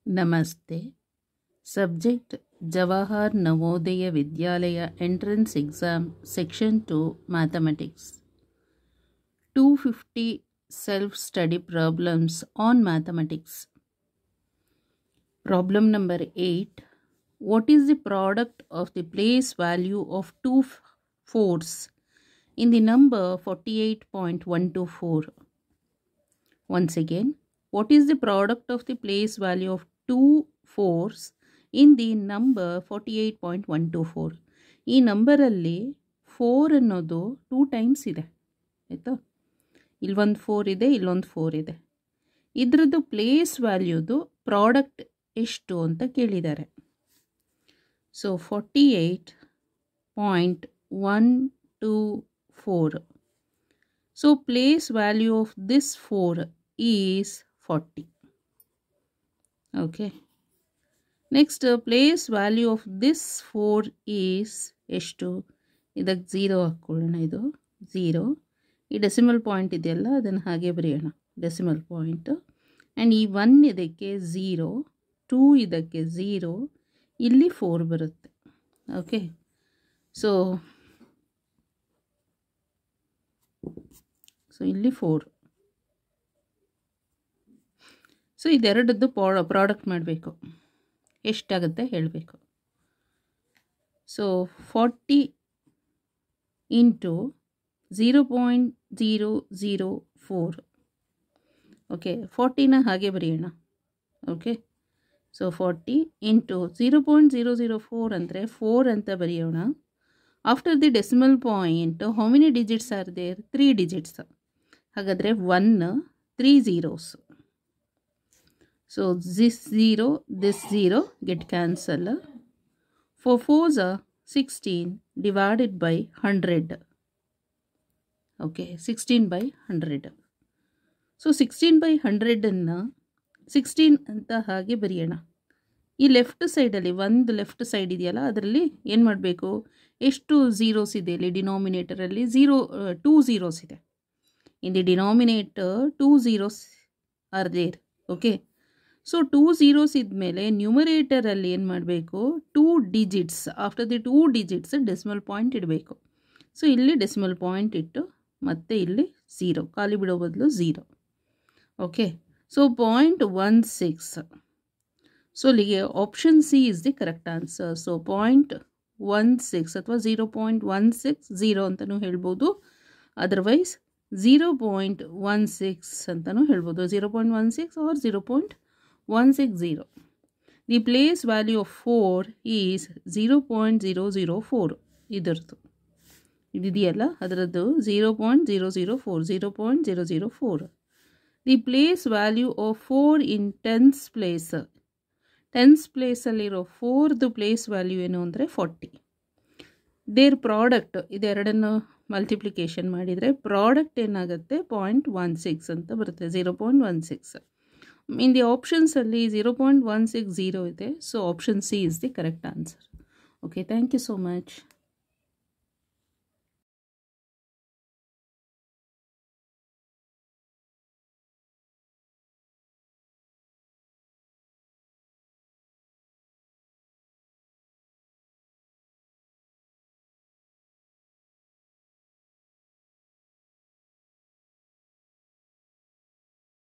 Namaste. Subject Jawahar Navodaya Vidyalaya Entrance Exam Section 2 Mathematics. 250 Self-Study Problems on Mathematics. Problem number 8. What is the product of the place value of two fours in the number 48.124? Once again, what is the product of the place value of two fours in the number 48.124? ಈ ನಂಬರಲ್ಲಿ 4 ಅನ್ನೋದು 2 times ಇದೆ ಆಯಿತಾ. ಇಲ್ಲೊಂದು 4 ಇದೆ, ಇಲ್ಲೊಂದು 4 ಇದೆ. ಇದರದ್ದು place ವ್ಯಾಲ್ಯೂದು product ಎಷ್ಟು ಅಂತ ಕೇಳಿದ್ದಾರೆ. So 48.124. So place value of this 4 is 40. Okay. Next, place value of this 4 is ಎಷ್ಟು? ಇದಕ್ಕೆ 0 ಹಾಕೊಳ್ಳೋಣ. ಇದು 0. ಈ ಡೆಸಿಮಲ್ ಪಾಯಿಂಟ್ ಇದೆಯಲ್ಲ ಅದನ್ನು ಹಾಗೆ ಬರೆಯೋಣ. Decimal point. ಆ್ಯಂಡ್ ಈ 1 ಇದಕ್ಕೆ 0, 2 ಇದಕ್ಕೆ 0, ಇಲ್ಲಿ 4 ಬರುತ್ತೆ. ಓಕೆ. ಸೊ ಇಲ್ಲಿ 4. ಸೊ ಇದೆರಡದ್ದು ಪ್ರಾಡಕ್ಟ್ ಮಾಡಬೇಕು. ಎಷ್ಟಾಗುತ್ತೆ ಹೇಳಬೇಕು. So 40 into 0.004. ಓಕೆ, 40ನ ಹಾಗೆ ಬರೆಯೋಣ. ಓಕೆ. ಸೊ 40 ಇಂಟು 0.004 ಅಂದರೆ 4 ಅಂತ ಬರೆಯೋಣ. After the decimal point how many digits are there? 3 digits. ಹಾಗಾದರೆ 1, 3 zeros. So this 0 get cancel. 4 4s are 16 divided by 100. Okay, 16 by 100. So 16 by 100 ಅನ್ನು 16 ಅಂತ ಹಾಗೆ ಬರೆಯೋಣ. ಈ ಲೆಫ್ಟ್ ಸೈಡಲ್ಲಿ ಒಂದು ಲೆಫ್ಟ್ ಸೈಡ್ ಇದೆಯಲ್ಲ ಅದರಲ್ಲಿ ಏನು ಮಾಡಬೇಕು? ಎಷ್ಟು ಝೀರೋಸ್ ಇದೆ ಇಲ್ಲಿ ಡಿನಾಮಿನೇಟರಲ್ಲಿ? 2 zeros ಇದೆ. In the denominator 2 zeros are there. Okay. So 2 zeros ಇದ್ಮೇಲೆ ನ್ಯೂಮರೇಟರಲ್ಲಿ ಏನು ಮಾಡಬೇಕು? 2 digits. After the 2 digits decimal point ಇಡಬೇಕು. ಸೊ ಇಲ್ಲಿ ಡೆಸಿಮಲ್ ಪಾಯಿಂಟ್ ಇಟ್ಟು ಮತ್ತೆ ಇಲ್ಲಿ 0 ಖಾಲಿ ಬಿಡೋ ಬದಲು 0. ಓಕೆ. ಸೊ 0.16. ಸೊ ಇಲ್ಲಿಗೆ option C is the correct answer. So 0.16 ಅಥವಾ 0.160 ಅಂತಲೂ ಹೇಳ್ಬೋದು. ಅದರ್ವೈಸ್ 0.16 ಅಂತಲೂ ಹೇಳ್ಬೋದು. 0.16 or 0.160. The place value of 4 is 0.004. ಇದರದ್ದು ಇದೆಯಲ್ಲ ಅದರದ್ದು 0.004. 0.004. The place value of 4 in tens place. Tens ಪ್ಲೇಸಲ್ಲಿರೋ 4ದು ಪ್ಲೇಸ್ ವ್ಯಾಲ್ಯೂ ಏನು ಅಂದರೆ 40. ದೇರ್ ಪ್ರಾಡಕ್ಟ್ ಇದೆರಡನ್ನು ಮಲ್ಟಿಪ್ಲಿಕೇಶನ್ ಮಾಡಿದರೆ ಪ್ರಾಡಕ್ಟ್ ಏನಾಗುತ್ತೆ? 0.16 ಅಂತ ಬರುತ್ತೆ. 0.16. ಇನ್ ದಿ ಆಪ್ಷನ್ಸಲ್ಲಿ 0.160 ಇದೆ. So option C is the correct answer. Okay, thank you so much.